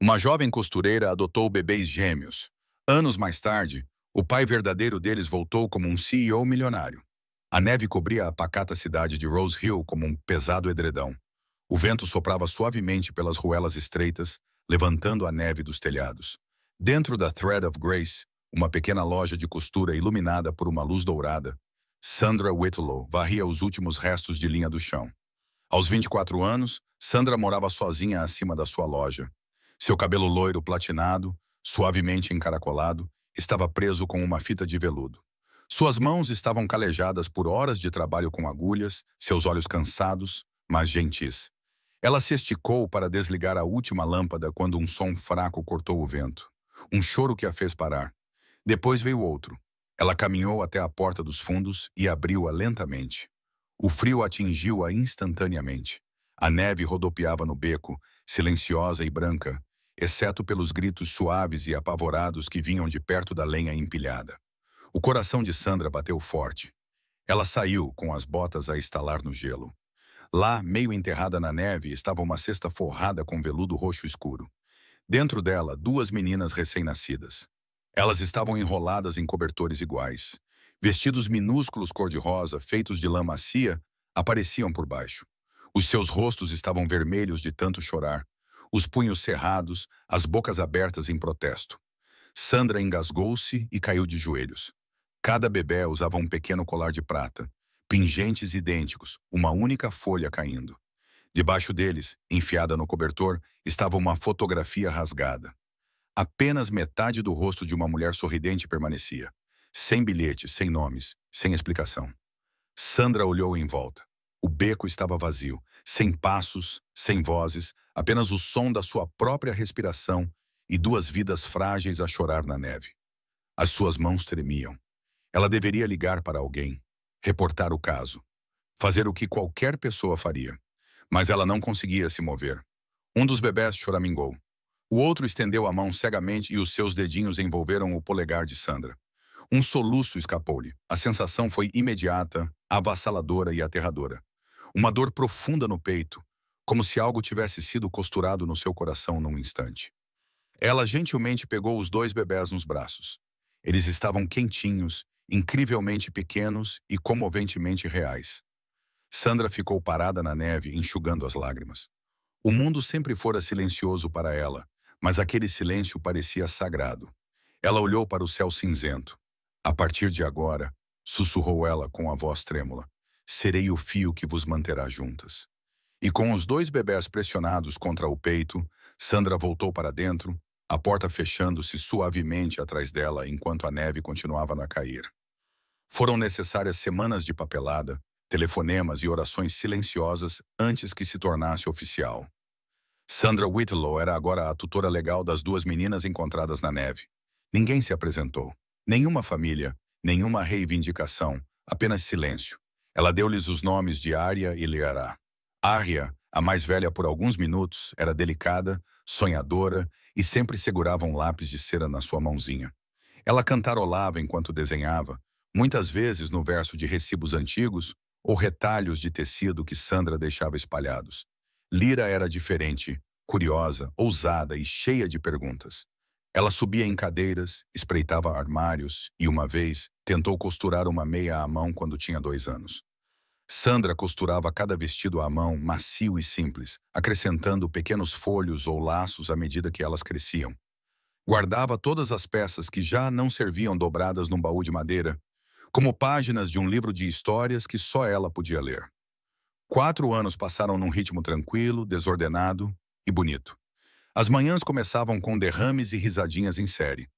Uma jovem costureira adotou bebês gêmeos. Anos mais tarde, o pai verdadeiro deles voltou como um CEO milionário. A neve cobria a pacata cidade de Rose Hill como um pesado edredão. O vento soprava suavemente pelas ruelas estreitas, levantando a neve dos telhados. Dentro da Thread of Grace, uma pequena loja de costura iluminada por uma luz dourada, Sandra Whitlow varria os últimos restos de linha do chão. Aos 24 anos, Sandra morava sozinha acima da sua loja. Seu cabelo loiro platinado, suavemente encaracolado, estava preso com uma fita de veludo. Suas mãos estavam calejadas por horas de trabalho com agulhas, seus olhos cansados, mas gentis. Ela se esticou para desligar a última lâmpada quando um som fraco cortou o vento. Um choro que a fez parar. Depois veio outro. Ela caminhou até a porta dos fundos e abriu-a lentamente. O frio atingiu-a instantaneamente. A neve rodopiava no beco, silenciosa e branca, exceto pelos gritos suaves e apavorados que vinham de perto da lenha empilhada. O coração de Sandra bateu forte. Ela saiu, com as botas a estalar no gelo. Lá, meio enterrada na neve, estava uma cesta forrada com veludo roxo escuro. Dentro dela, duas meninas recém-nascidas. Elas estavam enroladas em cobertores iguais. Vestidos minúsculos cor-de-rosa, feitos de lã macia, apareciam por baixo. Os seus rostos estavam vermelhos de tanto chorar, os punhos cerrados, as bocas abertas em protesto. Sandra engasgou-se e caiu de joelhos. Cada bebé usava um pequeno colar de prata, pingentes idênticos, uma única folha caindo. Debaixo deles, enfiada no cobertor, estava uma fotografia rasgada. Apenas metade do rosto de uma mulher sorridente permanecia. Sem bilhetes, sem nomes, sem explicação. Sandra olhou em volta. O beco estava vazio, sem passos, sem vozes, apenas o som da sua própria respiração e duas vidas frágeis a chorar na neve. As suas mãos tremiam. Ela deveria ligar para alguém, reportar o caso, fazer o que qualquer pessoa faria. Mas ela não conseguia se mover. Um dos bebés choramingou. O outro estendeu a mão cegamente e os seus dedinhos envolveram o polegar de Sandra. Um soluço escapou-lhe. A sensação foi imediata, avassaladora e aterradora. Uma dor profunda no peito, como se algo tivesse sido costurado no seu coração num instante. Ela gentilmente pegou os dois bebés nos braços. Eles estavam quentinhos, incrivelmente pequenos e comoventemente reais. Sandra ficou parada na neve, enxugando as lágrimas. O mundo sempre fora silencioso para ela, mas aquele silêncio parecia sagrado. Ela olhou para o céu cinzento. A partir de agora, sussurrou ela com a voz trêmula, serei o fio que vos manterá juntas. E com os dois bebés pressionados contra o peito, Sandra voltou para dentro, a porta fechando-se suavemente atrás dela enquanto a neve continuava a cair. Foram necessárias semanas de papelada, telefonemas e orações silenciosas antes que se tornasse oficial. Sandra Whitlow era agora a tutora legal das duas meninas encontradas na neve. Ninguém se apresentou. Nenhuma família, nenhuma reivindicação, apenas silêncio. Ela deu-lhes os nomes de Arya e Liara. Arya, a mais velha por alguns minutos, era delicada, sonhadora e sempre segurava um lápis de cera na sua mãozinha. Ela cantarolava enquanto desenhava, muitas vezes no verso de recibos antigos ou retalhos de tecido que Sandra deixava espalhados. Lyra era diferente, curiosa, ousada e cheia de perguntas. Ela subia em cadeiras, espreitava armários e, uma vez, tentou costurar uma meia à mão quando tinha 2 anos. Sandra costurava cada vestido à mão, macio e simples, acrescentando pequenos folhos ou laços à medida que elas cresciam. Guardava todas as peças que já não serviam dobradas num baú de madeira, como páginas de um livro de histórias que só ela podia ler. 4 anos passaram num ritmo tranquilo, desordenado e bonito. As manhãs começavam com derrames e risadinhas em série.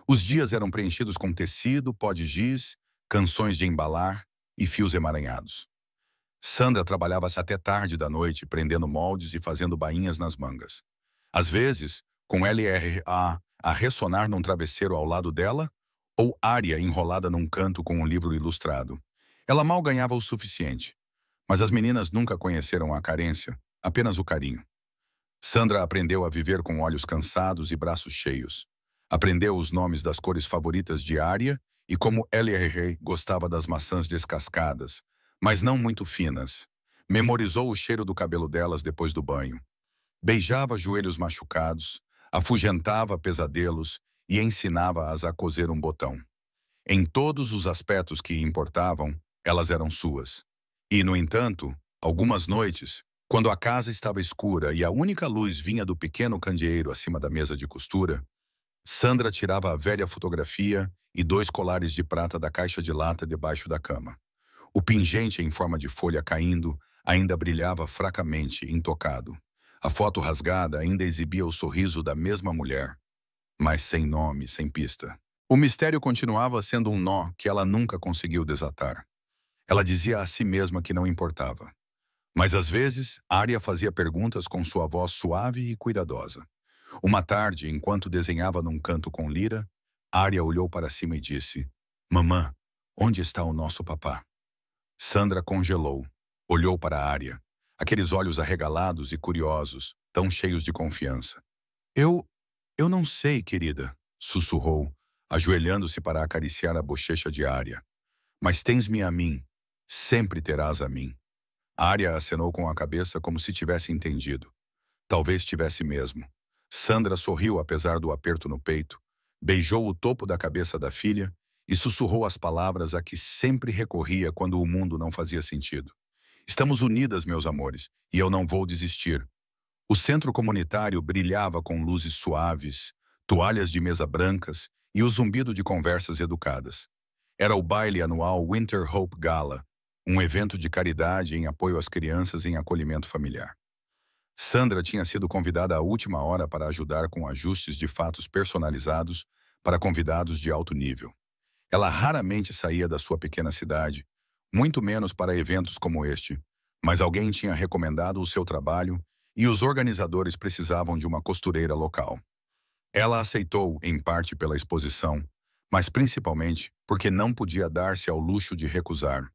Os dias eram preenchidos com tecido, pó de giz, canções de embalar e fios emaranhados. Sandra trabalhava-se até tarde da noite, prendendo moldes e fazendo bainhas nas mangas. Às vezes, com LRA a ressonar num travesseiro ao lado dela, ou Arya enrolada num canto com um livro ilustrado. Ela mal ganhava o suficiente. Mas as meninas nunca conheceram a carência, apenas o carinho. Sandra aprendeu a viver com olhos cansados e braços cheios. Aprendeu os nomes das cores favoritas de Arya e como LRA gostava das maçãs descascadas, mas não muito finas. Memorizou o cheiro do cabelo delas depois do banho. Beijava joelhos machucados, afugentava pesadelos e ensinava-as a coser um botão. Em todos os aspectos que importavam, elas eram suas. E, no entanto, algumas noites, quando a casa estava escura e a única luz vinha do pequeno candeeiro acima da mesa de costura, Sandra tirava a velha fotografia e 2 colares de prata da caixa de lata debaixo da cama. O pingente em forma de folha caindo ainda brilhava fracamente, intocado. A foto rasgada ainda exibia o sorriso da mesma mulher, mas sem nome, sem pista. O mistério continuava sendo um nó que ela nunca conseguiu desatar. Ela dizia a si mesma que não importava. Mas às vezes, Arya fazia perguntas com sua voz suave e cuidadosa. Uma tarde, enquanto desenhava num canto com Lyra, Arya olhou para cima e disse: "Mamã, onde está o nosso papá?" Sandra congelou, olhou para Arya, aqueles olhos arregalados e curiosos, tão cheios de confiança. Eu não sei, querida", sussurrou, ajoelhando-se para acariciar a bochecha de Arya. "Mas tens-me a mim, sempre terás a mim." Arya acenou com a cabeça como se tivesse entendido. Talvez tivesse mesmo. Sandra sorriu apesar do aperto no peito, beijou o topo da cabeça da filha e sussurrou as palavras a que sempre recorria quando o mundo não fazia sentido. "Estamos unidas, meus amores, e eu não vou desistir." O centro comunitário brilhava com luzes suaves, toalhas de mesa brancas e o zumbido de conversas educadas. Era o baile anual Winter Hope Gala, um evento de caridade em apoio às crianças em acolhimento familiar. Sandra tinha sido convidada à última hora para ajudar com ajustes de fatos personalizados para convidados de alto nível. Ela raramente saía da sua pequena cidade, muito menos para eventos como este, mas alguém tinha recomendado o seu trabalho e os organizadores precisavam de uma costureira local. Ela aceitou, em parte pela exposição, mas principalmente porque não podia dar-se ao luxo de recusar.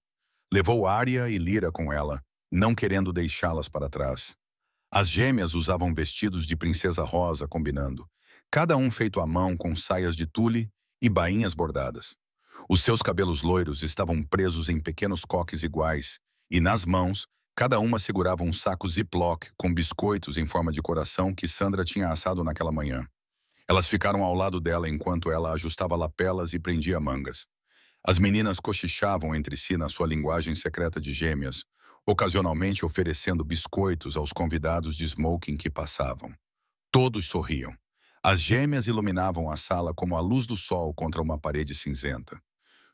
Levou Arya e Lyra com ela, não querendo deixá-las para trás. As gêmeas usavam vestidos de princesa rosa combinando, cada um feito à mão com saias de tule e bainhas bordadas. Os seus cabelos loiros estavam presos em pequenos coques iguais, e nas mãos, cada uma segurava um saco Ziploc com biscoitos em forma de coração que Sandra tinha assado naquela manhã. Elas ficaram ao lado dela enquanto ela ajustava lapelas e prendia mangas. As meninas cochichavam entre si na sua linguagem secreta de gêmeas, ocasionalmente oferecendo biscoitos aos convidados de smoking que passavam. Todos sorriam. As gêmeas iluminavam a sala como a luz do sol contra uma parede cinzenta.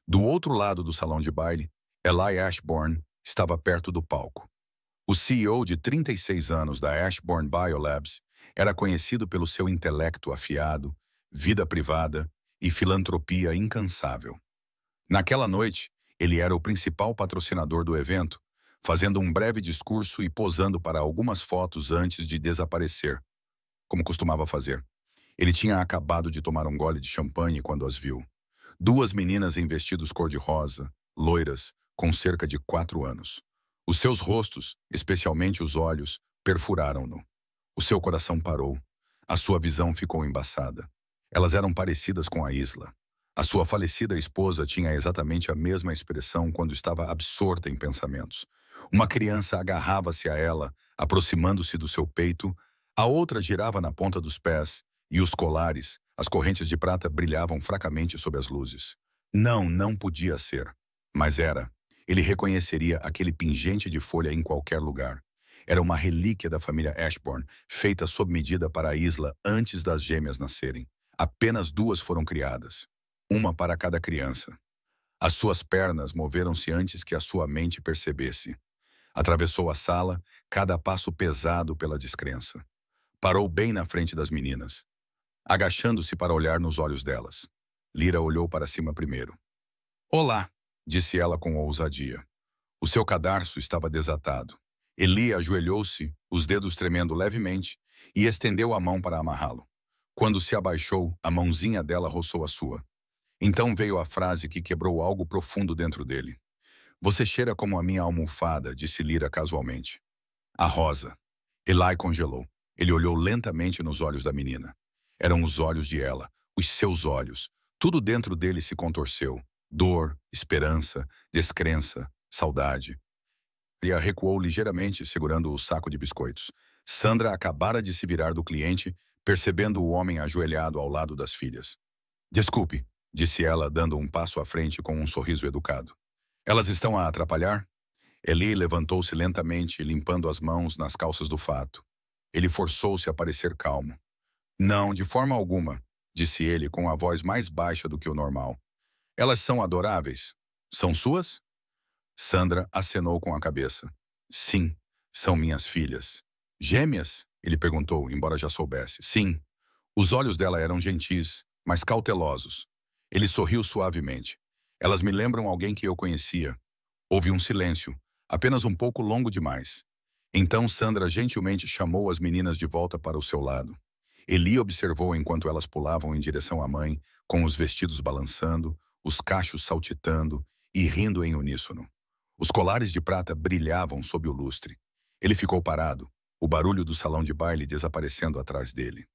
Do outro lado do salão de baile, Eli Ashbourne estava perto do palco. O CEO de 36 anos da Ashbourne Biolabs era conhecido pelo seu intelecto afiado, vida privada e filantropia incansável. Naquela noite, ele era o principal patrocinador do evento, fazendo um breve discurso e posando para algumas fotos antes de desaparecer, como costumava fazer. Ele tinha acabado de tomar um gole de champanhe quando as viu. 2 meninas em vestidos cor-de-rosa, loiras, com cerca de 4 anos. Os seus rostos, especialmente os olhos, perfuraram-no. O seu coração parou. A sua visão ficou embaçada. Elas eram parecidas com a Isla. A sua falecida esposa tinha exatamente a mesma expressão quando estava absorta em pensamentos. Uma criança agarrava-se a ela, aproximando-se do seu peito, a outra girava na ponta dos pés, e os colares, as correntes de prata brilhavam fracamente sob as luzes. Não podia ser. Mas era. Ele reconheceria aquele pingente de folha em qualquer lugar. Era uma relíquia da família Ashbourne, feita sob medida para a Isla antes das gêmeas nascerem. Apenas 2 foram criadas. Uma para cada criança. As suas pernas moveram-se antes que a sua mente percebesse. Atravessou a sala, cada passo pesado pela descrença. Parou bem na frente das meninas, agachando-se para olhar nos olhos delas. Lyra olhou para cima primeiro. "Olá", disse ela com ousadia. O seu cadarço estava desatado. Eli ajoelhou-se, os dedos tremendo levemente, e estendeu a mão para amarrá-lo. Quando se abaixou, a mãozinha dela roçou a sua. Então veio a frase que quebrou algo profundo dentro dele. "Você cheira como a minha almofada", disse Lyra casualmente. "A rosa." Eli congelou. Ele olhou lentamente nos olhos da menina. Eram os olhos de ela, os seus olhos. Tudo dentro dele se contorceu. Dor, esperança, descrença, saudade. Lia recuou ligeiramente, segurando o saco de biscoitos. Sandra acabara de se virar do cliente, percebendo o homem ajoelhado ao lado das filhas. Desculpe, disse ela, dando um passo à frente com um sorriso educado. Elas estão a atrapalhar? Eli levantou-se lentamente, limpando as mãos nas calças do fato. Ele forçou-se a parecer calmo. Não, de forma alguma, disse ele com a voz mais baixa do que o normal. Elas são adoráveis. São suas? Sandra acenou com a cabeça. Sim, são minhas filhas. Gêmeas? Ele perguntou, embora já soubesse. Sim. Os olhos dela eram gentis, mas cautelosos. Ele sorriu suavemente. Elas me lembram alguém que eu conhecia. Houve um silêncio, apenas um pouco longo demais. Então Sandra gentilmente chamou as meninas de volta para o seu lado. Eli observou enquanto elas pulavam em direção à mãe, com os vestidos balançando, os cachos saltitando e rindo em uníssono. Os colares de prata brilhavam sob o lustre. Ele ficou parado, o barulho do salão de baile desaparecendo atrás dele.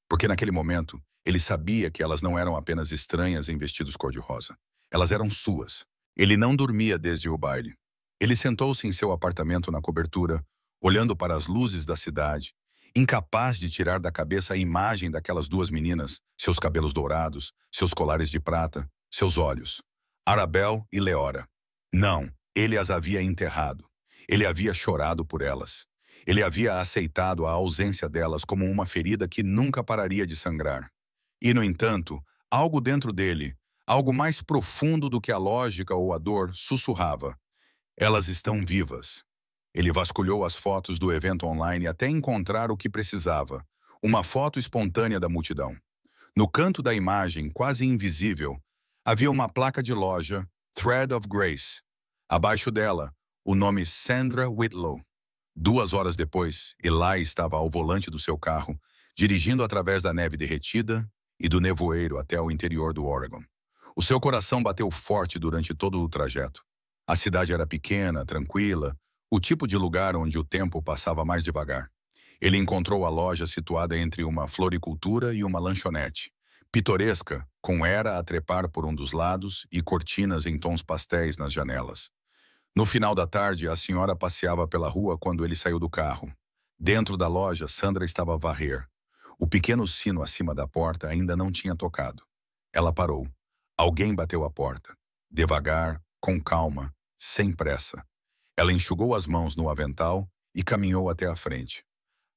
Porque naquele momento, ele sabia que elas não eram apenas estranhas em vestidos cor-de-rosa. Elas eram suas. Ele não dormia desde o baile. Ele sentou-se em seu apartamento na cobertura, olhando para as luzes da cidade, incapaz de tirar da cabeça a imagem daquelas duas meninas, seus cabelos dourados, seus colares de prata, seus olhos. Arabelle e Leora. Não, ele as havia enterrado. Ele havia chorado por elas. Ele havia aceitado a ausência delas como uma ferida que nunca pararia de sangrar. E, no entanto, algo dentro dele, algo mais profundo do que a lógica ou a dor, sussurrava. Elas estão vivas. Ele vasculhou as fotos do evento online até encontrar o que precisava, uma foto espontânea da multidão. No canto da imagem, quase invisível, havia uma placa de loja, Thread of Grace. Abaixo dela, o nome Sandra Whitlow. 2 horas depois, Eli estava ao volante do seu carro, dirigindo através da neve derretida e do nevoeiro até o interior do Oregon. O seu coração bateu forte durante todo o trajeto. A cidade era pequena, tranquila, o tipo de lugar onde o tempo passava mais devagar. Ele encontrou a loja situada entre uma floricultura e uma lanchonete, pitoresca, com era a trepar por um dos lados e cortinas em tons pastéis nas janelas. No final da tarde, a senhora passeava pela rua quando ele saiu do carro. Dentro da loja, Sandra estava a varrer. O pequeno sino acima da porta ainda não tinha tocado. Ela parou. Alguém bateu a porta. Devagar, com calma, sem pressa. Ela enxugou as mãos no avental e caminhou até a frente.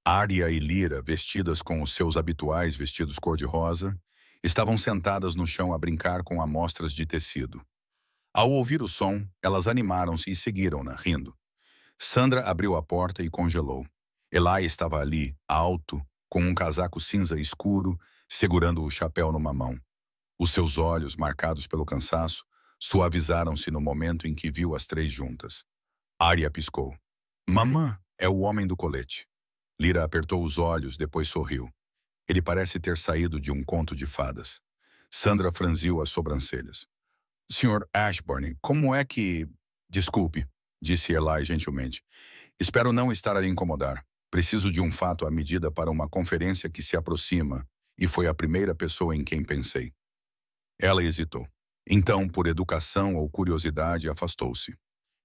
Arya e Lyra, vestidas com os seus habituais vestidos cor-de-rosa, estavam sentadas no chão a brincar com amostras de tecido. Ao ouvir o som, elas animaram-se e seguiram-na, rindo. Sandra abriu a porta e congelou. Eli estava ali, alto, com um casaco cinza escuro, segurando o chapéu numa mão. Os seus olhos, marcados pelo cansaço, suavizaram-se no momento em que viu as três juntas. Arya piscou. Mamã é o homem do colete. Lyra apertou os olhos, depois sorriu. Ele parece ter saído de um conto de fadas. Sandra franziu as sobrancelhas. Sr. Ashburn, como é que... Desculpe, disse Eli gentilmente. Espero não estar a lhe incomodar. Preciso de um fato à medida para uma conferência que se aproxima, e foi a primeira pessoa em quem pensei. Ela hesitou. Então, por educação ou curiosidade, afastou-se.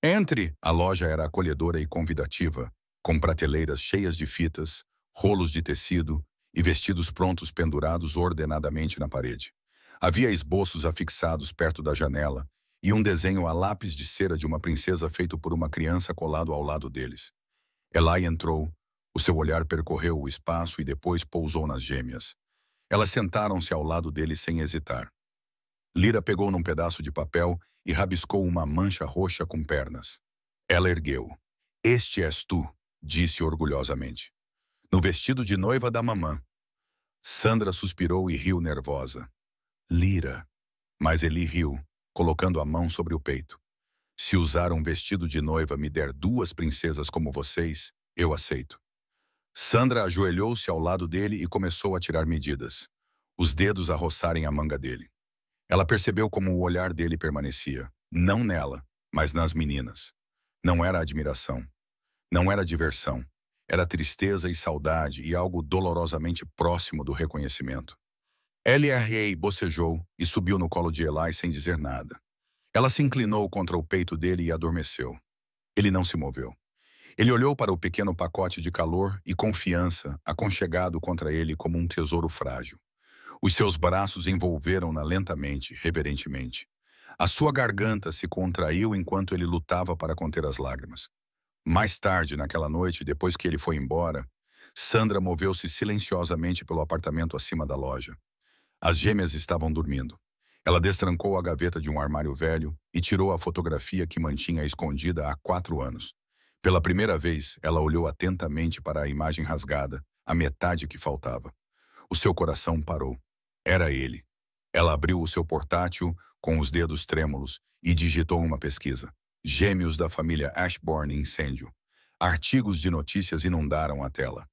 Entre! A loja era acolhedora e convidativa, com prateleiras cheias de fitas, rolos de tecido e vestidos prontos pendurados ordenadamente na parede. Havia esboços afixados perto da janela e um desenho a lápis de cera de uma princesa feito por uma criança colado ao lado deles. Eli entrou, o seu olhar percorreu o espaço e depois pousou nas gêmeas. Elas sentaram-se ao lado dele sem hesitar. Lyra pegou num pedaço de papel e rabiscou uma mancha roxa com pernas. Ela ergueu. Este és tu, disse orgulhosamente. No vestido de noiva da mamã. Sandra suspirou e riu nervosa. Lyra. Mas Eli riu, colocando a mão sobre o peito. Se usar um vestido de noiva me der 2 princesas como vocês, eu aceito. Sandra ajoelhou-se ao lado dele e começou a tirar medidas, os dedos a roçarem a manga dele. Ela percebeu como o olhar dele permanecia, não nela, mas nas meninas. Não era admiração. Não era diversão. Era tristeza e saudade e algo dolorosamente próximo do reconhecimento. L.R.A. bocejou e subiu no colo de Eli sem dizer nada. Ela se inclinou contra o peito dele e adormeceu. Ele não se moveu. Ele olhou para o pequeno pacote de calor e confiança aconchegado contra ele como um tesouro frágil. Os seus braços envolveram-na lentamente, reverentemente. A sua garganta se contraiu enquanto ele lutava para conter as lágrimas. Mais tarde, naquela noite, depois que ele foi embora, Sandra moveu-se silenciosamente pelo apartamento acima da loja. As gêmeas estavam dormindo. Ela destrancou a gaveta de um armário velho e tirou a fotografia que mantinha escondida há 4 anos. Pela primeira vez, ela olhou atentamente para a imagem rasgada, a metade que faltava. O seu coração parou. Era ele. Ela abriu o seu portátil com os dedos trêmulos e digitou uma pesquisa. Gêmeos da família Ashbourne em incêndio. Artigos de notícias inundaram a tela.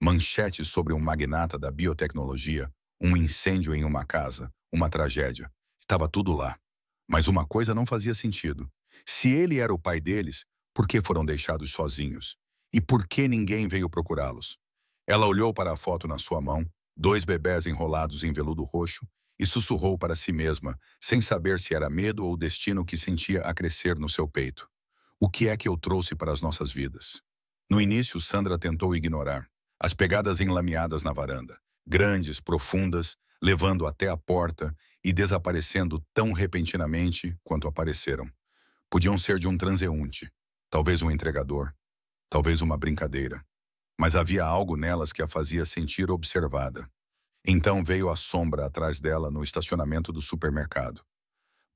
Manchetes sobre um magnata da biotecnologia, um incêndio em uma casa, uma tragédia. Estava tudo lá. Mas uma coisa não fazia sentido. Se ele era o pai deles, por que foram deixados sozinhos? E por que ninguém veio procurá-los? Ela olhou para a foto na sua mão, 2 bebés enrolados em veludo roxo, e sussurrou para si mesma, sem saber se era medo ou destino que sentia a crescer no seu peito. O que é que eu trouxe para as nossas vidas? No início, Sandra tentou ignorar. As pegadas enlameadas na varanda, grandes, profundas, levando até a porta e desaparecendo tão repentinamente quanto apareceram. Podiam ser de um transeunte, talvez um entregador, talvez uma brincadeira. Mas havia algo nelas que a fazia sentir observada. Então veio a sombra atrás dela no estacionamento do supermercado.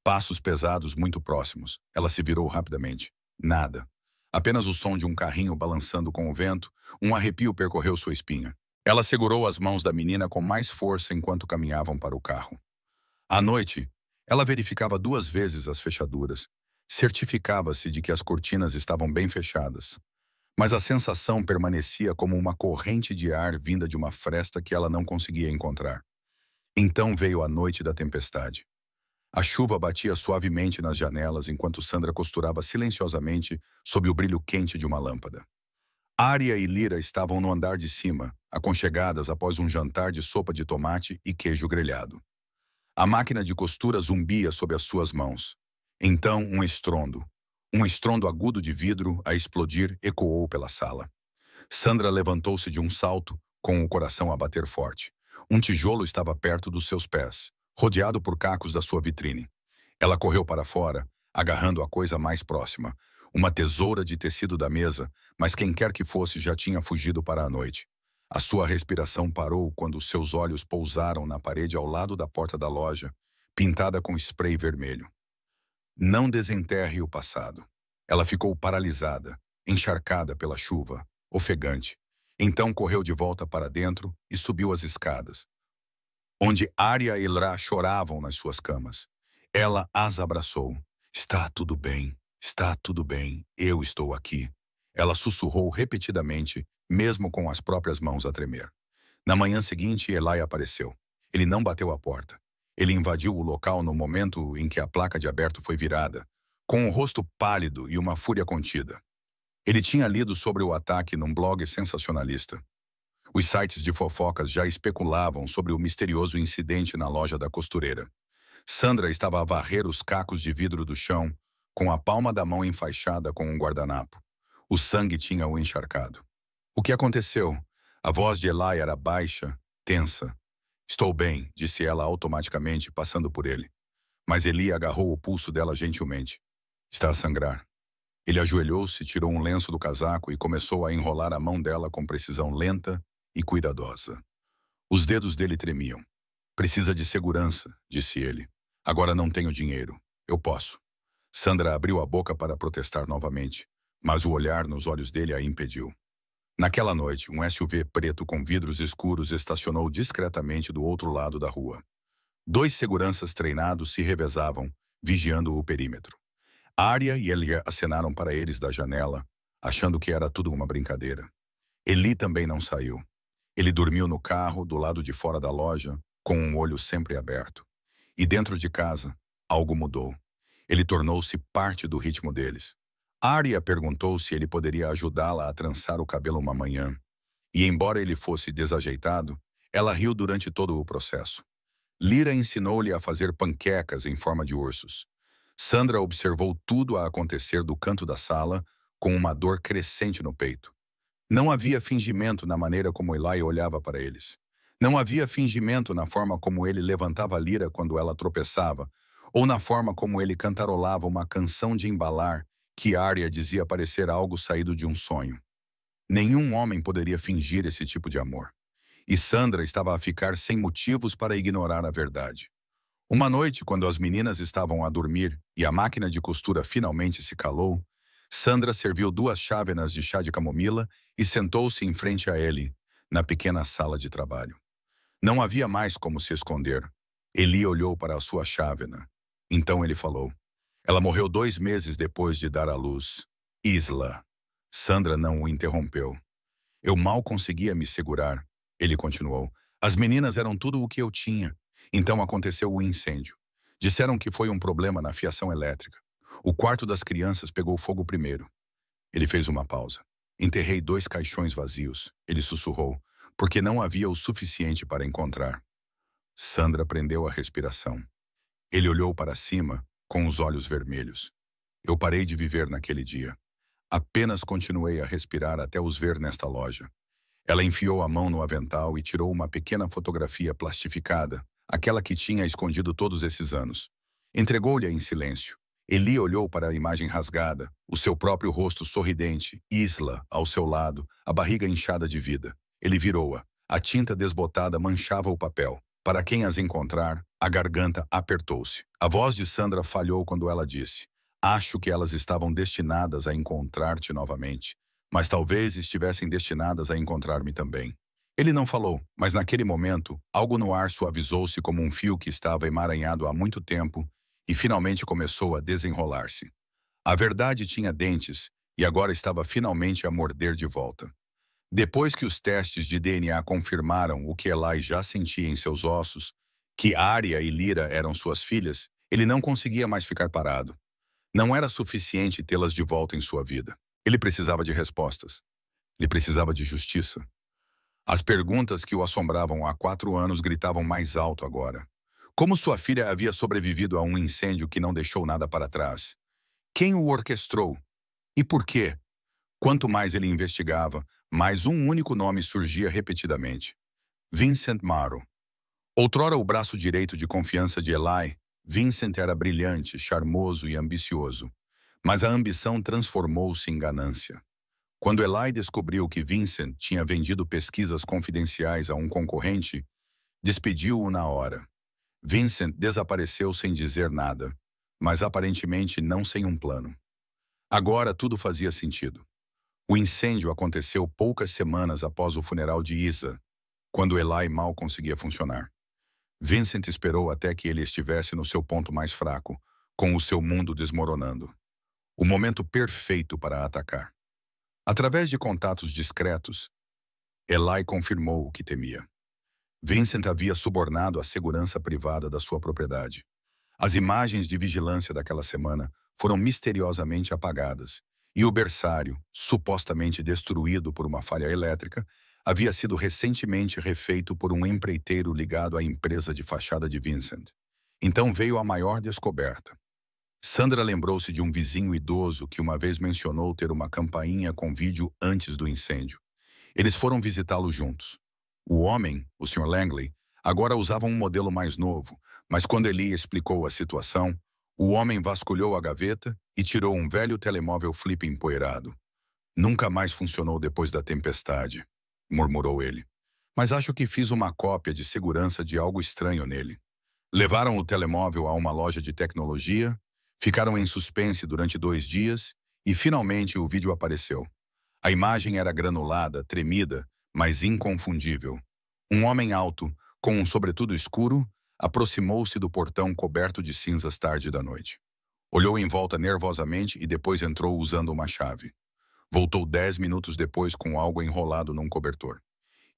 Passos pesados muito próximos. Ela se virou rapidamente. Nada. Apenas o som de um carrinho balançando com o vento, um arrepio percorreu sua espinha. Ela segurou as mãos da menina com mais força enquanto caminhavam para o carro. À noite, ela verificava 2 vezes as fechaduras. Certificava-se de que as cortinas estavam bem fechadas. Mas a sensação permanecia como uma corrente de ar vinda de uma fresta que ela não conseguia encontrar. Então veio a noite da tempestade. A chuva batia suavemente nas janelas enquanto Sandra costurava silenciosamente sob o brilho quente de uma lâmpada. Ária e Lyra estavam no andar de cima, aconchegadas após um jantar de sopa de tomate e queijo grelhado. A máquina de costura zumbia sob as suas mãos. Então um estrondo. Um estrondo agudo de vidro a explodir ecoou pela sala. Sandra levantou-se de um salto, com o coração a bater forte. Um tijolo estava perto dos seus pés, rodeado por cacos da sua vitrine. Ela correu para fora, agarrando a coisa mais próxima, uma tesoura de tecido da mesa, mas quem quer que fosse já tinha fugido para a noite. A sua respiração parou quando seus olhos pousaram na parede ao lado da porta da loja, pintada com spray vermelho. Não desenterre o passado. Ela ficou paralisada, encharcada pela chuva, ofegante. Então correu de volta para dentro e subiu as escadas, onde Ária e Lyra choravam nas suas camas. Ela as abraçou. Está tudo bem, eu estou aqui. Ela sussurrou repetidamente, mesmo com as próprias mãos a tremer. Na manhã seguinte, Eli apareceu. Ele não bateu a porta. Ele invadiu o local no momento em que a placa de aberto foi virada, com um rosto pálido e uma fúria contida. Ele tinha lido sobre o ataque num blog sensacionalista. Os sites de fofocas já especulavam sobre o misterioso incidente na loja da costureira. Sandra estava a varrer os cacos de vidro do chão, com a palma da mão enfaixada com um guardanapo. O sangue tinha-o encharcado. O que aconteceu? A voz de Eli era baixa, tensa. Estou bem, disse ela automaticamente, passando por ele. Mas Eli agarrou o pulso dela gentilmente. Está a sangrar. Ele ajoelhou-se, tirou um lenço do casaco e começou a enrolar a mão dela com precisão lenta e cuidadosa. Os dedos dele tremiam. Precisa de segurança, disse ele. Agora não tenho dinheiro. Eu posso. Sandra abriu a boca para protestar novamente, mas o olhar nos olhos dele a impediu. Naquela noite, um SUV preto com vidros escuros estacionou discretamente do outro lado da rua. 2 seguranças treinados se revezavam, vigiando o perímetro. Ária e Eli acenaram para eles da janela, achando que era tudo uma brincadeira. Eli também não saiu. Ele dormiu no carro, do lado de fora da loja, com um olho sempre aberto. E dentro de casa, algo mudou. Ele tornou-se parte do ritmo deles. Ária perguntou se ele poderia ajudá-la a trançar o cabelo uma manhã. E embora ele fosse desajeitado, ela riu durante todo o processo. Lyra ensinou-lhe a fazer panquecas em forma de ursos. Sandra observou tudo a acontecer do canto da sala, com uma dor crescente no peito. Não havia fingimento na maneira como Eli olhava para eles. Não havia fingimento na forma como ele levantava a lira quando ela tropeçava, ou na forma como ele cantarolava uma canção de embalar que Arya dizia parecer algo saído de um sonho. Nenhum homem poderia fingir esse tipo de amor. E Sandra estava a ficar sem motivos para ignorar a verdade. Uma noite, quando as meninas estavam a dormir e a máquina de costura finalmente se calou, Sandra serviu 2 chávenas de chá de camomila e sentou-se em frente a ele, na pequena sala de trabalho. Não havia mais como se esconder. Eli olhou para a sua chávena. Então ele falou. Ela morreu 2 meses depois de dar à luz. Isla. Sandra não o interrompeu. Eu mal conseguia me segurar. Ele continuou. As meninas eram tudo o que eu tinha. Então aconteceu o incêndio. Disseram que foi um problema na fiação elétrica. O quarto das crianças pegou fogo primeiro. Ele fez uma pausa. Enterrei 2 caixões vazios, ele sussurrou, porque não havia o suficiente para encontrar. Sandra prendeu a respiração. Ele olhou para cima, com os olhos vermelhos. Eu parei de viver naquele dia. Apenas continuei a respirar até os ver nesta loja. Ela enfiou a mão no avental e tirou uma pequena fotografia plastificada, aquela que tinha escondido todos esses anos. Entregou-lhe em silêncio. Eli olhou para a imagem rasgada, o seu próprio rosto sorridente, Isla, ao seu lado, a barriga inchada de vida. Ele virou-a. A tinta desbotada manchava o papel. Para quem as encontrar, a garganta apertou-se. A voz de Sandra falhou quando ela disse: Acho que elas estavam destinadas a encontrar-te novamente, mas talvez estivessem destinadas a encontrar-me também. Ele não falou, mas naquele momento, algo no ar suavizou-se como um fio que estava emaranhado há muito tempo e finalmente começou a desenrolar-se. A verdade tinha dentes e agora estava finalmente a morder de volta. Depois que os testes de DNA confirmaram o que Eli já sentia em seus ossos, que Arya e Lyra eram suas filhas, ele não conseguia mais ficar parado. Não era suficiente tê-las de volta em sua vida. Ele precisava de respostas. Ele precisava de justiça. As perguntas que o assombravam há 4 anos gritavam mais alto agora. Como sua filha havia sobrevivido a um incêndio que não deixou nada para trás? Quem o orquestrou? E por quê? Quanto mais ele investigava, mais um único nome surgia repetidamente. Vincent Marrow. Outrora o braço direito de confiança de Eli, Vincent era brilhante, charmoso e ambicioso. Mas a ambição transformou-se em ganância. Quando Eli descobriu que Vincent tinha vendido pesquisas confidenciais a um concorrente, despediu-o na hora. Vincent desapareceu sem dizer nada, mas aparentemente não sem um plano. Agora tudo fazia sentido. O incêndio aconteceu poucas semanas após o funeral de Isa, quando Eli mal conseguia funcionar. Vincent esperou até que ele estivesse no seu ponto mais fraco, com o seu mundo desmoronando. O momento perfeito para atacar. Através de contatos discretos, Eli confirmou o que temia. Vincent havia subornado a segurança privada da sua propriedade. As imagens de vigilância daquela semana foram misteriosamente apagadas, e o berçário, supostamente destruído por uma falha elétrica, havia sido recentemente refeito por um empreiteiro ligado à empresa de fachada de Vincent. Então veio a maior descoberta. Sandra lembrou-se de um vizinho idoso que uma vez mencionou ter uma campainha com vídeo antes do incêndio. Eles foram visitá-lo juntos. O homem, o Sr. Langley, agora usava um modelo mais novo, mas quando Eli explicou a situação, o homem vasculhou a gaveta e tirou um velho telemóvel flip empoeirado. Nunca mais funcionou depois da tempestade, murmurou ele. Mas acho que fiz uma cópia de segurança de algo estranho nele. Levaram o telemóvel a uma loja de tecnologia, ficaram em suspense durante 2 dias e finalmente o vídeo apareceu. A imagem era granulada, tremida, mas inconfundível. Um homem alto, com um sobretudo escuro, aproximou-se do portão coberto de cinzas tarde da noite. Olhou em volta nervosamente e depois entrou usando uma chave. Voltou 10 minutos depois com algo enrolado num cobertor.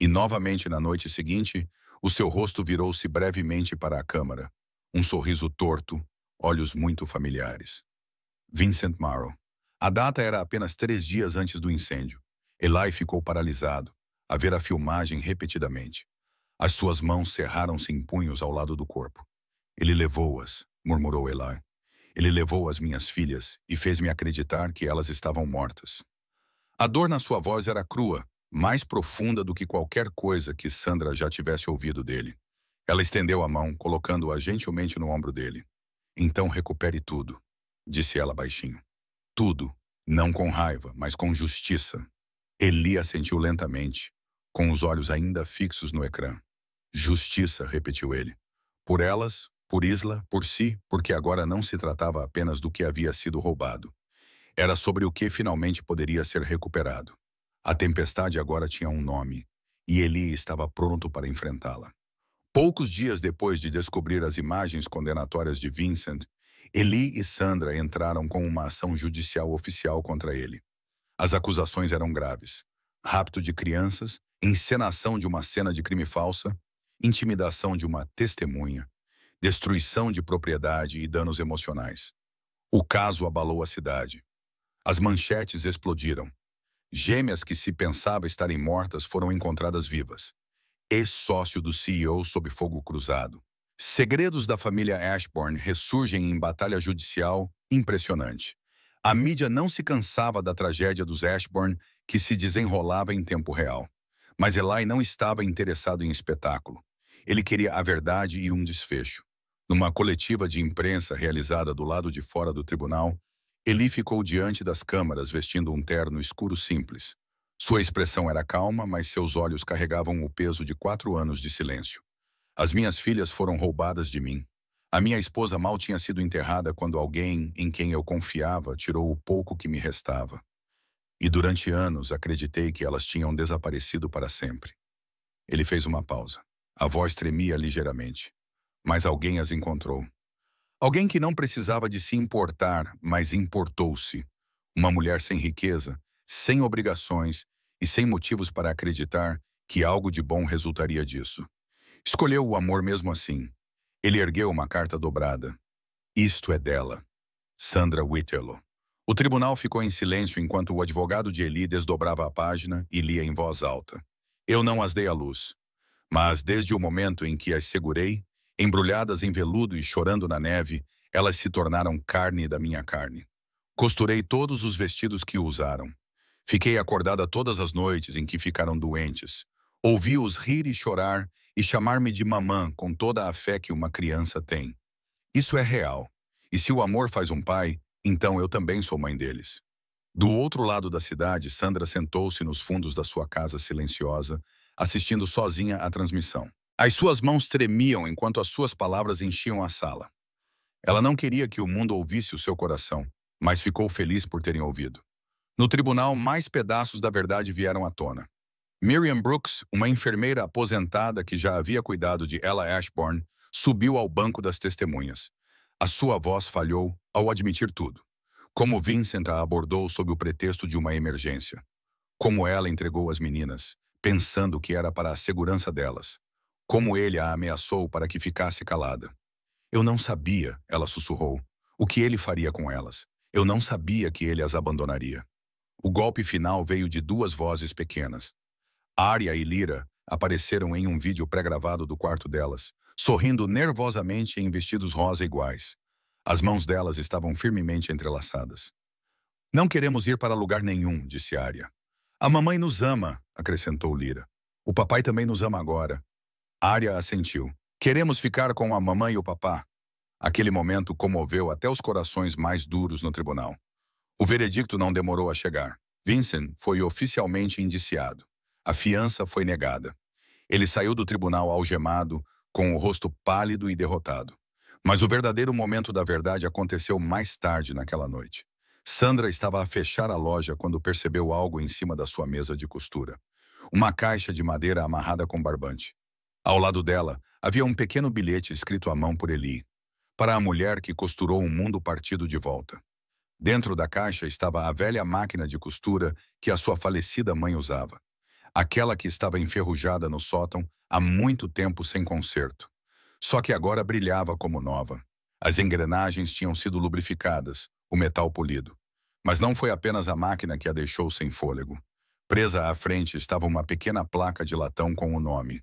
E novamente na noite seguinte, o seu rosto virou-se brevemente para a câmara. Um sorriso torto, olhos muito familiares. Vincent Marrow. A data era apenas 3 dias antes do incêndio. Eli ficou paralisado, a ver a filmagem repetidamente. As suas mãos cerraram-se em punhos ao lado do corpo. Ele levou-as, murmurou Eli. Ele levou as minhas filhas e fez-me acreditar que elas estavam mortas. A dor na sua voz era crua, mais profunda do que qualquer coisa que Sandra já tivesse ouvido dele. Ela estendeu a mão, colocando-a gentilmente no ombro dele. Então recupere tudo, disse ela baixinho. Tudo, não com raiva, mas com justiça. Eli assentiu lentamente, com os olhos ainda fixos no ecrã. Justiça, repetiu ele. Por elas, por Isla, por si, porque agora não se tratava apenas do que havia sido roubado. Era sobre o que finalmente poderia ser recuperado. A tempestade agora tinha um nome, e Eli estava pronto para enfrentá-la. Poucos dias depois de descobrir as imagens condenatórias de Vincent, Eli e Sandra entraram com uma ação judicial oficial contra ele. As acusações eram graves: rapto de crianças, encenação de uma cena de crime falsa, intimidação de uma testemunha, destruição de propriedade e danos emocionais. O caso abalou a cidade. As manchetes explodiram. Gêmeas que se pensava estarem mortas foram encontradas vivas. Ex-sócio do CEO sob fogo cruzado. Segredos da família Ashburn ressurgem em batalha judicial impressionante. A mídia não se cansava da tragédia dos Ashburn, que se desenrolava em tempo real. Mas Eli não estava interessado em espetáculo. Ele queria a verdade e um desfecho. Numa coletiva de imprensa realizada do lado de fora do tribunal, Eli ficou diante das câmaras vestindo um terno escuro simples. Sua expressão era calma, mas seus olhos carregavam o peso de 4 anos de silêncio. As minhas filhas foram roubadas de mim. A minha esposa mal tinha sido enterrada quando alguém em quem eu confiava tirou o pouco que me restava. E durante anos acreditei que elas tinham desaparecido para sempre. Ele fez uma pausa. A voz tremia ligeiramente. Mas alguém as encontrou. Alguém que não precisava de se importar, mas importou-se. Uma mulher sem riqueza, sem obrigações e sem motivos para acreditar que algo de bom resultaria disso. Escolheu o amor mesmo assim. Ele ergueu uma carta dobrada. Isto é dela. Sandra Whitelaw. O tribunal ficou em silêncio enquanto o advogado de Eli desdobrava a página e lia em voz alta. Eu não as dei à luz. Mas desde o momento em que as segurei, embrulhadas em veludo e chorando na neve, elas se tornaram carne da minha carne. Costurei todos os vestidos que usaram. Fiquei acordada todas as noites em que ficaram doentes. Ouvi-os rir e chorar e chamar-me de mamã com toda a fé que uma criança tem. Isso é real. E se o amor faz um pai, então eu também sou mãe deles. Do outro lado da cidade, Sandra sentou-se nos fundos da sua casa silenciosa, assistindo sozinha à transmissão. As suas mãos tremiam enquanto as suas palavras enchiam a sala. Ela não queria que o mundo ouvisse o seu coração, mas ficou feliz por terem ouvido. No tribunal, mais pedaços da verdade vieram à tona. Miriam Brooks, uma enfermeira aposentada que já havia cuidado de Ella Ashburn, subiu ao banco das testemunhas. A sua voz falhou ao admitir tudo. Como Vincent a abordou sob o pretexto de uma emergência. Como ela entregou as meninas, pensando que era para a segurança delas. Como ele a ameaçou para que ficasse calada. Eu não sabia, ela sussurrou, o que ele faria com elas. Eu não sabia que ele as abandonaria. O golpe final veio de 2 vozes pequenas. Arya e Lyra apareceram em um vídeo pré-gravado do quarto delas, sorrindo nervosamente em vestidos rosa iguais. As mãos delas estavam firmemente entrelaçadas. Não queremos ir para lugar nenhum, disse Arya. A mamãe nos ama, acrescentou Lyra. O papai também nos ama agora. Arya assentiu. Queremos ficar com a mamãe e o papá. Aquele momento comoveu até os corações mais duros no tribunal. O veredicto não demorou a chegar. Vincent foi oficialmente indiciado. A fiança foi negada. Ele saiu do tribunal algemado, com o rosto pálido e derrotado. Mas o verdadeiro momento da verdade aconteceu mais tarde naquela noite. Sandra estava a fechar a loja quando percebeu algo em cima da sua mesa de costura. Uma caixa de madeira amarrada com barbante. Ao lado dela, havia um pequeno bilhete escrito à mão por Eli, para a mulher que costurou um mundo partido de volta. Dentro da caixa estava a velha máquina de costura que a sua falecida mãe usava. Aquela que estava enferrujada no sótão há muito tempo sem conserto. Só que agora brilhava como nova. As engrenagens tinham sido lubrificadas, o metal polido. Mas não foi apenas a máquina que a deixou sem fôlego. Presa à frente estava uma pequena placa de latão com o nome.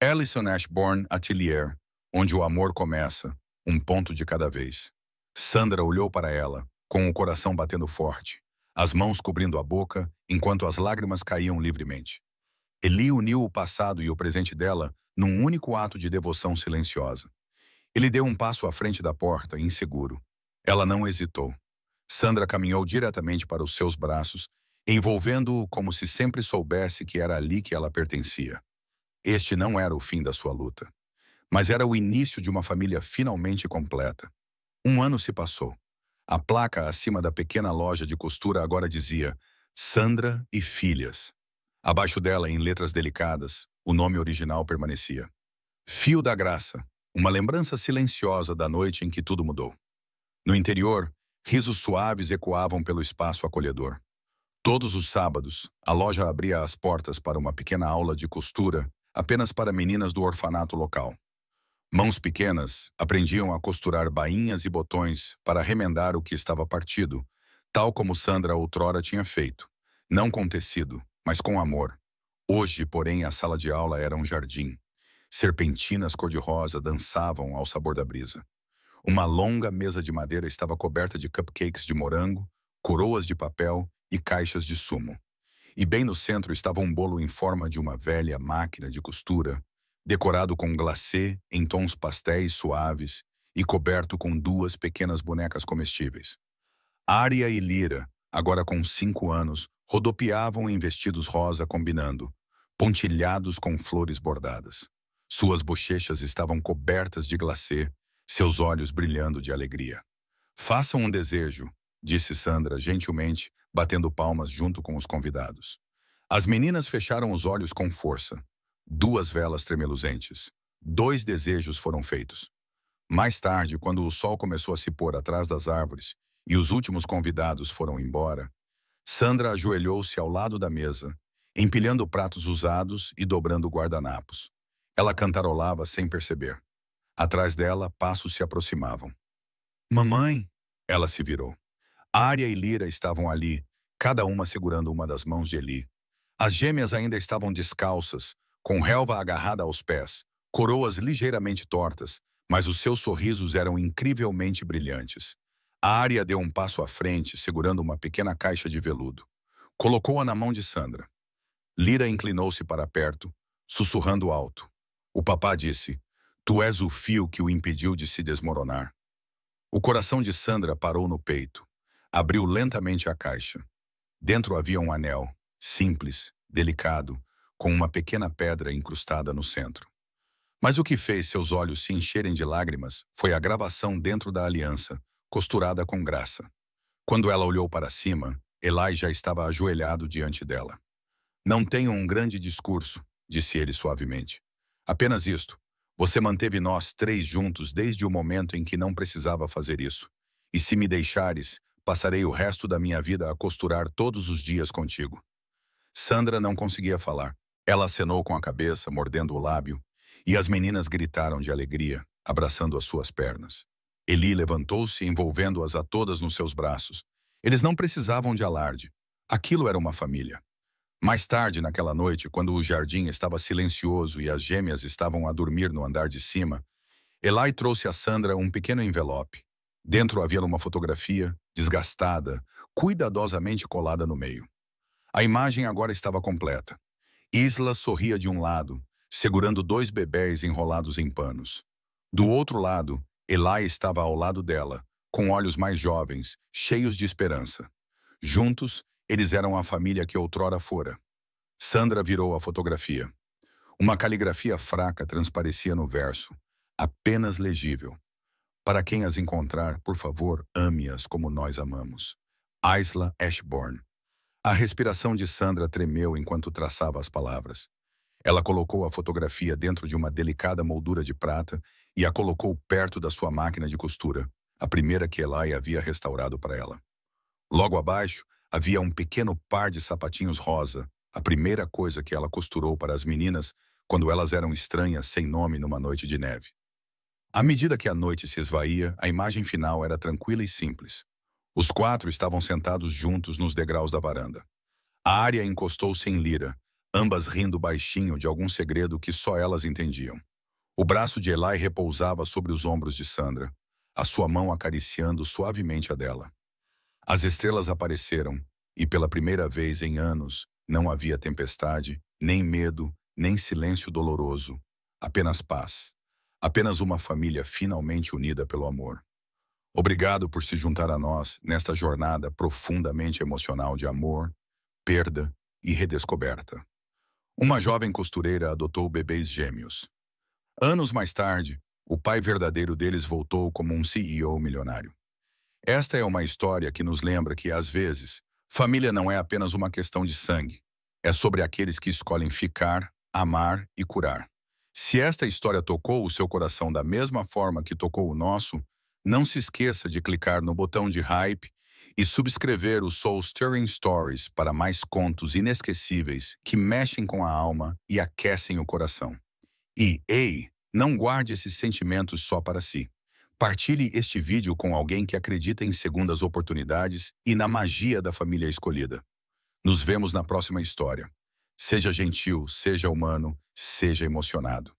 Ellison Ashburn Atelier, onde o amor começa, um ponto de cada vez. Sandra olhou para ela, com o coração batendo forte, as mãos cobrindo a boca, enquanto as lágrimas caíam livremente. Eli uniu o passado e o presente dela num único ato de devoção silenciosa. Ele deu um passo à frente da porta, inseguro. Ela não hesitou. Sandra caminhou diretamente para os seus braços, envolvendo-o como se sempre soubesse que era ali que ela pertencia. Este não era o fim da sua luta, mas era o início de uma família finalmente completa. Um ano se passou. A placa acima da pequena loja de costura agora dizia Sandra e Filhas. Abaixo dela, em letras delicadas, o nome original permanecia. Fio da Graça, uma lembrança silenciosa da noite em que tudo mudou. No interior, risos suaves ecoavam pelo espaço acolhedor. Todos os sábados, a loja abria as portas para uma pequena aula de costura apenas para meninas do orfanato local. Mãos pequenas aprendiam a costurar bainhas e botões para remendar o que estava partido, tal como Sandra outrora tinha feito, não com tecido, mas com amor. Hoje, porém, a sala de aula era um jardim. Serpentinas cor-de-rosa dançavam ao sabor da brisa. Uma longa mesa de madeira estava coberta de cupcakes de morango, coroas de papel e caixas de sumo. E bem no centro estava um bolo em forma de uma velha máquina de costura, decorado com glacê em tons pastéis suaves e coberto com duas pequenas bonecas comestíveis. Ária e Lyra, agora com 5 anos, rodopiavam em vestidos rosa combinando, pontilhados com flores bordadas. Suas bochechas estavam cobertas de glacê, seus olhos brilhando de alegria. Façam um desejo, disse Sandra gentilmente, batendo palmas junto com os convidados. As meninas fecharam os olhos com força. 2 velas tremeluzentes. 2 desejos foram feitos. Mais tarde, quando o sol começou a se pôr atrás das árvores e os últimos convidados foram embora, Sandra ajoelhou-se ao lado da mesa, empilhando pratos usados e dobrando guardanapos. Ela cantarolava sem perceber. Atrás dela, passos se aproximavam. Mamãe! Ela se virou. Ária e Lyra estavam ali, cada uma segurando uma das mãos de Eli. As gêmeas ainda estavam descalças, com relva agarrada aos pés, coroas ligeiramente tortas, mas os seus sorrisos eram incrivelmente brilhantes. A Ária deu um passo à frente, segurando uma pequena caixa de veludo. Colocou-a na mão de Sandra. Lyra inclinou-se para perto, sussurrando alto. O papá disse, tu és o fio que o impediu de se desmoronar. O coração de Sandra parou no peito. Abriu lentamente a caixa. Dentro havia um anel, simples, delicado, com uma pequena pedra incrustada no centro. Mas o que fez seus olhos se encherem de lágrimas foi a gravação dentro da aliança, costurada com graça. Quando ela olhou para cima, Eli já estava ajoelhado diante dela. Não tenho um grande discurso, disse ele suavemente. Apenas isto. Você manteve nós 3 juntos desde o momento em que não precisava fazer isso. E se me deixares, passarei o resto da minha vida a costurar todos os dias contigo. Sandra não conseguia falar. Ela acenou com a cabeça, mordendo o lábio, e as meninas gritaram de alegria, abraçando as suas pernas. Eli levantou-se, envolvendo-as a todas nos seus braços. Eles não precisavam de alarde. Aquilo era uma família. Mais tarde, naquela noite, quando o jardim estava silencioso e as gêmeas estavam a dormir no andar de cima, Eli trouxe a Sandra um pequeno envelope. Dentro havia uma fotografia, desgastada, cuidadosamente colada no meio. A imagem agora estava completa. Isla sorria de um lado, segurando 2 bebés enrolados em panos. Do outro lado, Eli estava ao lado dela, com olhos mais jovens, cheios de esperança. Juntos, eles eram a família que outrora fora. Sandra virou a fotografia. Uma caligrafia fraca transparecia no verso, apenas legível. Para quem as encontrar, por favor, ame-as como nós amamos. Isla Ashbourne. A respiração de Sandra tremeu enquanto traçava as palavras. Ela colocou a fotografia dentro de uma delicada moldura de prata e a colocou perto da sua máquina de costura, a primeira que Eli havia restaurado para ela. Logo abaixo, havia um pequeno par de sapatinhos rosa, a primeira coisa que ela costurou para as meninas quando elas eram estranhas sem nome numa noite de neve. À medida que a noite se esvaía, a imagem final era tranquila e simples. Os 4 estavam sentados juntos nos degraus da varanda. A Ária encostou-se em Lyra, ambas rindo baixinho de algum segredo que só elas entendiam. O braço de Eli repousava sobre os ombros de Sandra. a sua mão acariciando suavemente a dela. As estrelas apareceram, e pela primeira vez em anos não havia tempestade, nem medo, nem silêncio doloroso. Apenas paz. Apenas uma família finalmente unida pelo amor. Obrigado por se juntar a nós nesta jornada profundamente emocional de amor, perda e redescoberta. Uma jovem costureira adotou bebês gêmeos. Anos mais tarde, o pai verdadeiro deles voltou como um CEO milionário. Esta é uma história que nos lembra que, às vezes, família não é apenas uma questão de sangue. É sobre aqueles que escolhem ficar, amar e curar. Se esta história tocou o seu coração da mesma forma que tocou o nosso, não se esqueça de clicar no botão de hype e subscrever o Soul Stirring Stories para mais contos inesquecíveis que mexem com a alma e aquecem o coração. E, ei, não guarde esses sentimentos só para si. Partilhe este vídeo com alguém que acredita em segundas oportunidades e na magia da família escolhida. Nos vemos na próxima história. Seja gentil, seja humano, seja emocionado.